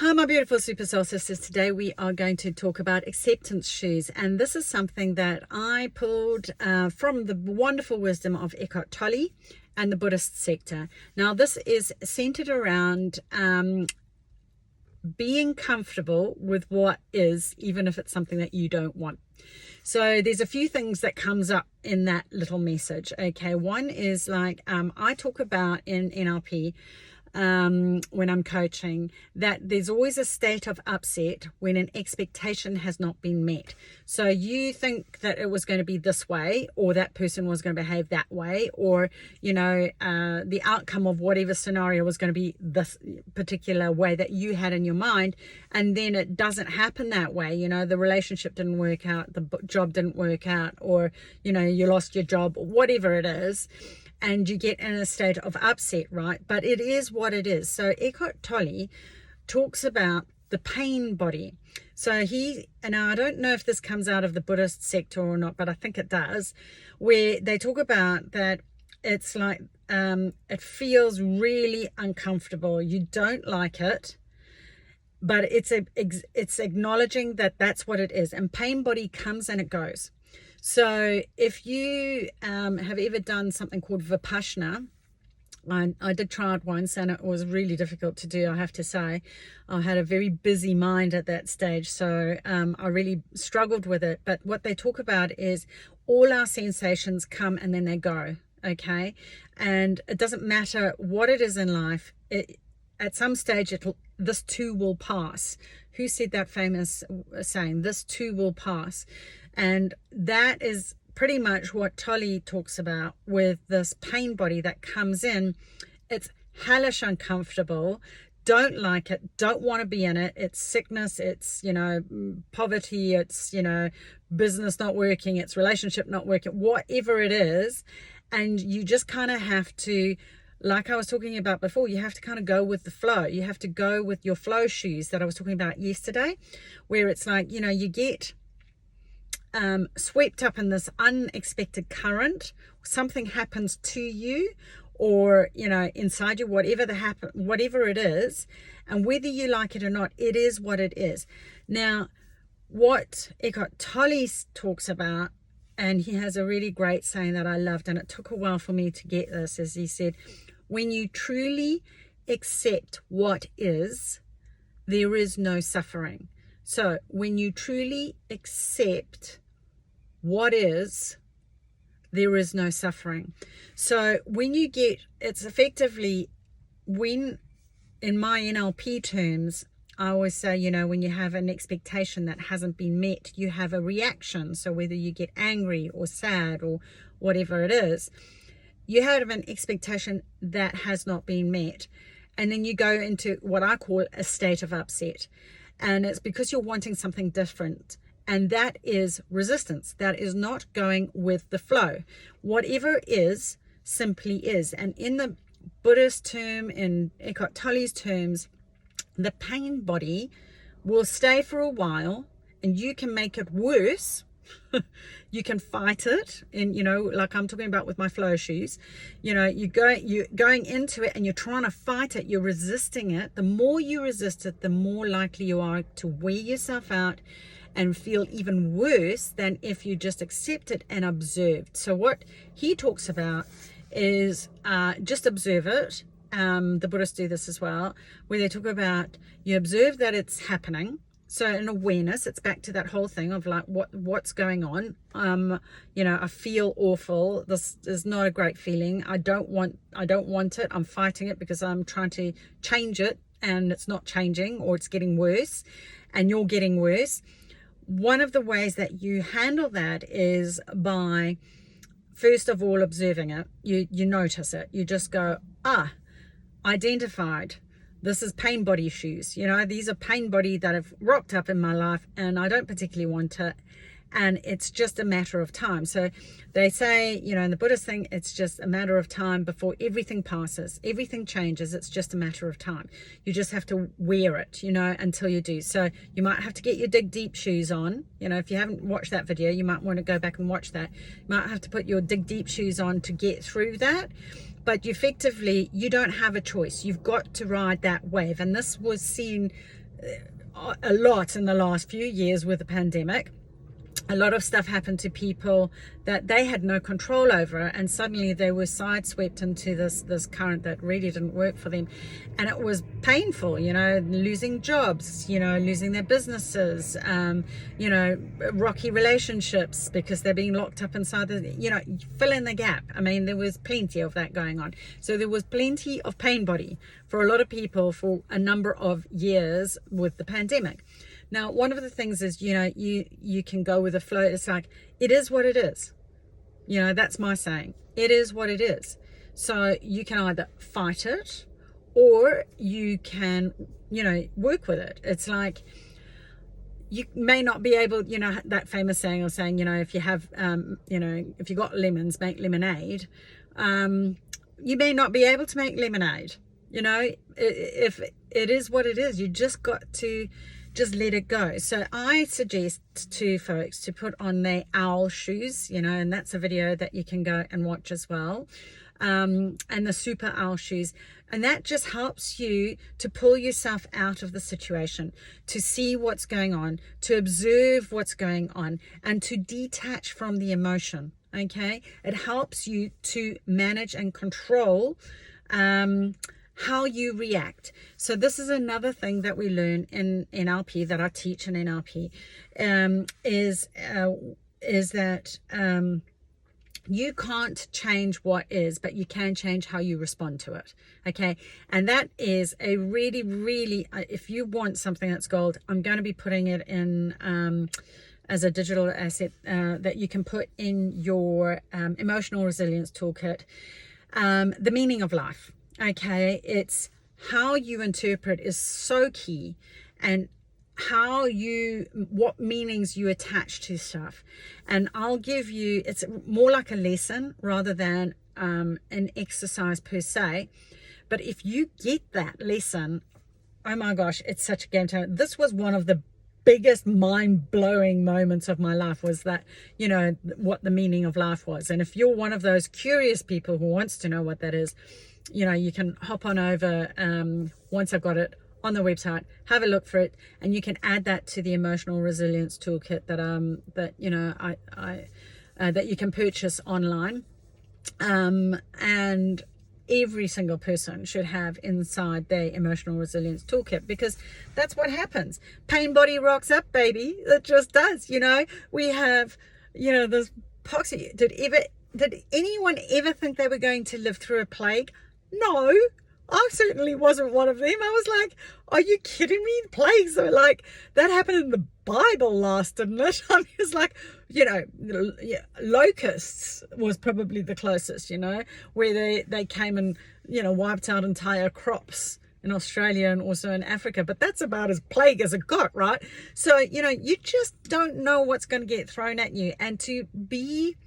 Hi, my beautiful super soul sisters. Today we are going to talk about acceptance shoes, and this is something that I pulled from the wonderful wisdom of Eckhart Tolle and the Buddhist sector. Now, this is centered around being comfortable with what is, even if it's something that you don't want. So there's a few things that comes up in that little message. Okay, one is like I talk about in NLP when I'm coaching, that there's always a state of upset when an expectation has not been met. So you think that it was going to be this way, or that person was going to behave that way, or the outcome of whatever scenario was going to be this particular way that you had in your mind, and then it doesn't happen that way. The relationship didn't work out, the job didn't work out, or you lost your job, or whatever it is, and you get in a state of upset, right? But it is what it is. So Eckhart Tolle talks about the pain body. So and I don't know if this comes out of the Buddhist sector or not, but I think it does, where they talk about that it's like it feels really uncomfortable. You don't like it, but it's acknowledging that that's what it is. And pain body comes and it goes. So if you have ever done something called Vipassana, I did try it once and it was really difficult to do, I have to say. I had a very busy mind at that stage, so I really struggled with it. But what they talk about is all our sensations come and then they go, okay? And it doesn't matter what it is in life, at some stage this too will pass. Who said that famous saying, this too will pass? And that is pretty much what Tolle talks about with this pain body that comes in. It's hellish uncomfortable, don't like it, don't want to be in it. It's sickness, it's poverty, it's business not working, it's relationship not working, whatever it is. And you just kind of have to, like I was talking about before, you have to kind of go with the flow. You have to go with your flow shoes that I was talking about yesterday, where it's like you get swept up in this unexpected current. Something happens to you, or inside you, whatever it is, and whether you like it or not, it is what it is. Now, what Eckhart Tolle talks about, and he has a really great saying that I loved, and it took a while for me to get this, as he said, when you truly accept what is, there is no suffering. So when you truly accept what is, there is no suffering. So when you get, it's effectively, when, in my NLP terms, I always say, when you have an expectation that hasn't been met, you have a reaction. So whether you get angry or sad or whatever it is, you have an expectation that has not been met. And then you go into what I call a state of upset. And it's because you're wanting something different. And that is resistance. That is not going with the flow. Whatever is, simply is. And in the Buddhist term, in Eckhart Tolle's terms, the pain body will stay for a while, and you can make it worse. You can fight it, and like I'm talking about with my flow shoes, you're going into it and you're trying to fight it, you're resisting it. The more you resist it, the more likely you are to wear yourself out and feel even worse than if you just accept it and observed. So what he talks about is just observe it. The Buddhists do this as well, where they talk about you observe that it's happening. So in awareness, it's back to that whole thing of like what's going on. I feel awful. This is not a great feeling. I don't want it. I'm fighting it because I'm trying to change it, and it's not changing, or it's getting worse, and you're getting worse. One of the ways that you handle that is by, first of all, observing it. You notice it. You just go, identified. This is pain body issues. These are pain body that have rocked up in my life, and I don't particularly want it. And it's just a matter of time. So they say, in the Buddhist thing, it's just a matter of time before everything passes, everything changes. It's just a matter of time. You just have to wear it, until you do. So you might have to get your dig deep shoes on. If you haven't watched that video, you might want to go back and watch that. You might have to put your dig deep shoes on to get through that. But effectively, you don't have a choice. You've got to ride that wave. And this was seen a lot in the last few years with the pandemic. A lot of stuff happened to people that they had no control over, and suddenly they were sideswept into this current that really didn't work for them, and it was painful, losing jobs, losing their businesses, rocky relationships because they're being locked up inside fill in the gap. I mean, there was plenty of that going on. So there was plenty of pain body for a lot of people for a number of years with the pandemic. Now, one of the things is, you can go with the flow. It's like, it is what it is. That's my saying. It is what it is. So you can either fight it or you can, work with it. It's like, you may not be able, that famous saying or saying, if you have, if you got lemons, make lemonade. You may not be able to make lemonade. If it is what it is, you just got to just let it go. So I suggest to folks to put on their owl shoes, and that's a video that you can go and watch as well, and the super owl shoes. And that just helps you to pull yourself out of the situation, to see what's going on, to observe what's going on, and to detach from the emotion. Okay, it helps you to manage and control how you react. So this is another thing that we learn in NLP, that I teach in NLP, is that you can't change what is, but you can change how you respond to it. Okay, and that is a really, really, if you want something that's gold, I'm going to be putting it in as a digital asset that you can put in your emotional resilience toolkit. The meaning of life. Okay, it's how you interpret is so key, and what meanings you attach to stuff. And I'll give you, it's more like a lesson rather than an exercise per se. But if you get that lesson, oh my gosh, it's such a game changer. This was one of the biggest mind-blowing moments of my life, was that, what the meaning of life was. And if you're one of those curious people who wants to know what that is, you can hop on over once I've got it on the website, have a look for it, and you can add that to the emotional resilience toolkit that you can purchase online. And every single person should have inside their emotional resilience toolkit, because that's what happens. Pain body rocks up, baby. It just does. We have, this poxy. Did anyone ever think they were going to live through a plague? No, I certainly wasn't one of them. I was like, are you kidding me? Plagues are like, that happened in the Bible last, didn't it? I mean, it's like, locusts was probably the closest, where they came and, wiped out entire crops in Australia and also in Africa. But that's about as plague as it got, right? So, you just don't know what's going to get thrown at you. And to be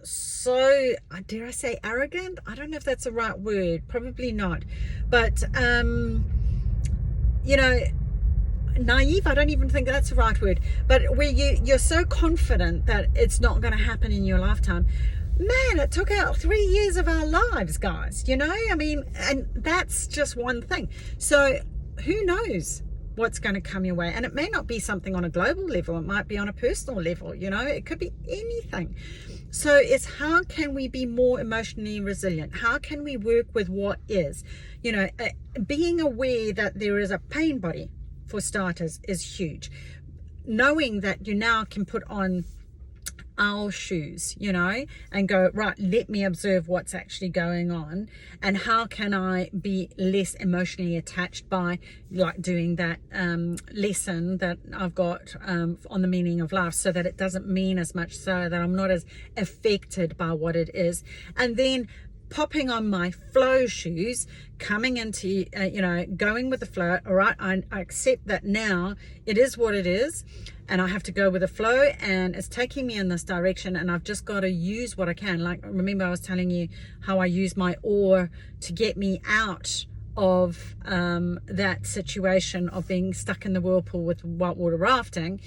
so, dare I say arrogant? I don't know if that's the right word, probably not, but naive, I don't even think that's the right word, but where you're so confident that it's not going to happen in your lifetime. Man, it took out 3 years of our lives, guys, I mean, and that's just one thing. So who knows what's going to come your way? And it may not be something on a global level, it might be on a personal level, it could be anything. So it's, how can we be more emotionally resilient? How can we work with what is? Being aware that there is a pain body, for starters, is huge. Knowing that you now can put on owl shoes, and go, right, let me observe what's actually going on, and how can I be less emotionally attached by, like, doing that lesson that I've got on the meaning of life, so that it doesn't mean as much, so that I'm not as affected by what it is. And then popping on my flow shoes, coming into, going with the flow. All right, I accept that now it is what it is, and I have to go with the flow, and it's taking me in this direction, and I've just got to use what I can. Like, remember I was telling you how I use my oar to get me out of that situation of being stuck in the whirlpool with whitewater rafting.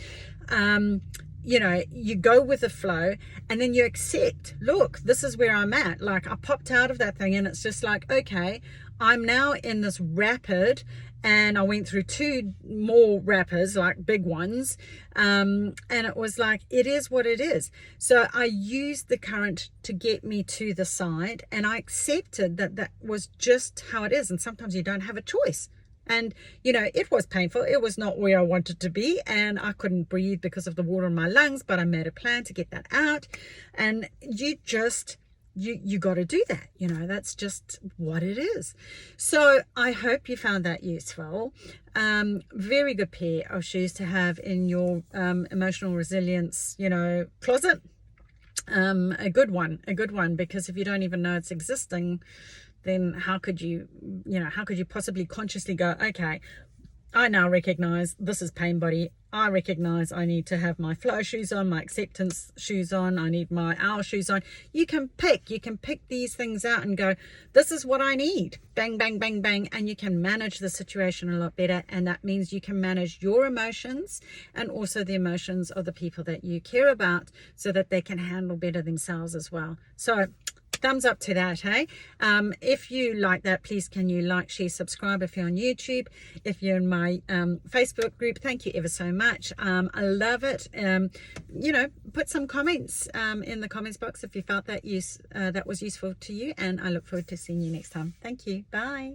You go with the flow, and then you accept, look, this is where I'm at. Like, I popped out of that thing, and it's just like, okay, I'm now in this rapid and I went through 2 more wrappers, like big ones, and it was like, it is what it is. So I used the current to get me to the side, and I accepted that that was just how it is, and sometimes you don't have a choice. And it was painful. It was not where I wanted to be, and I couldn't breathe because of the water in my lungs, but I made a plan to get that out. And you got to do that. That's just what it is. So I hope you found that useful. Very good pair of shoes to have in your emotional resilience closet. A good one, because if you don't even know it's existing, then how could you possibly consciously go, okay, I now recognize this is pain body. I recognize I need to have my flow shoes on, my acceptance shoes on. I need my owl shoes on. You can pick these things out and go, this is what I need. Bang, bang, bang, bang. And you can manage the situation a lot better. And that means you can manage your emotions and also the emotions of the people that you care about, so that they can handle better themselves as well. So thumbs up to that, hey? If you like that, please can you like, share, subscribe if you're on YouTube. If you're in my Facebook group, thank you ever so much. I love it. Put some comments in the comments box if you felt that was useful to you, and I look forward to seeing you next time. Thank you. Bye.